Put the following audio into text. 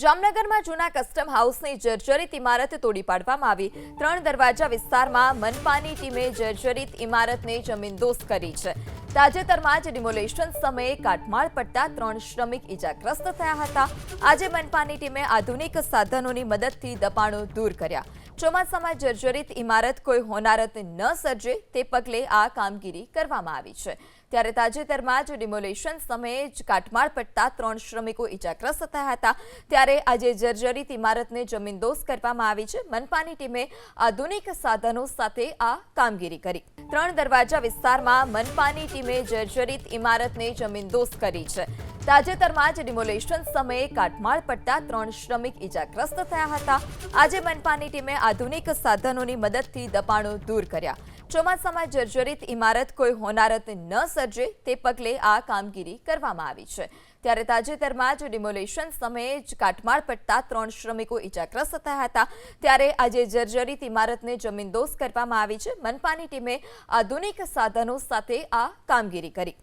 જામનગરમાં જૂના કસ્ટમ હાઉસની જર્જરિત ઇમારત તોડી પાડવામાં આવી। 3 દરવાજા વિસ્તારમાં મનપાની ટીમે જર્જરિત ઇમારતને જમીનદોસ્ત કરી છે। તાજેતરમાં જ ડિમોલેશન સમયે કાટમાળ પડતા 3 શ્રમિક ઇજાગ્રસ્ત થયા હતા। આજે મનપાની ટીમે આધુનિક સાધનોની મદદથી દબાણો દૂર કર્યા। ચોમાસામાં જર્જરિત ઇમારત કોઈ હોનારત ન સર્જે તે પગલે આ કામગીરી કરવામાં આવી છે। ત્યારે તાજેતરમાં જ ડિમોલેશન સમયે જ કાટમાળ પડતા 3 શ્રમિકો ઇજાગ્રસ્ત થયા હતા। ત્યારે આજે જર્જરિત ઇમારતને જમીનદોસ્ત કરવામાં આવી છે। મનપાની ટીમે આધુનિક સાધનો સાથે આ કામગીરી કરી। 3 દરવાજા વિસ્તારમાં મનપાની ટીમે જર્જરિત ઇમારતને જમીનદોસ્ત કરી છે। તાજેતરમાં જ ડિમોલેશન સમયે કાટમાળ પડતા 3 શ્રમિક ઇજાગ્રસ્ત થયા હતા। આજે મનપાની ટીમે આધુનિક સાધનોની મદદથી દબાણો દૂર કર્યા। ચોમાસામાં જર્જરિત ઇમારત કોઈ હોનારત ન સર્જે તે પગલે આ કામગીરી કરવામાં આવી છે। ત્યારે તાજેતરમાં જ ડિમોલેશન સમયે જ કાટમાળ પડતા 3 શ્રમિકો ઇજાગ્રસ્ત થયા હતા। ત્યારે આજે જર્જરિત ઇમારતને જમીનદોસ્ત કરવામાં આવી છે। મનપાની ટીમે આધુનિક સાધનો સાથે આ કામગીરી કરી।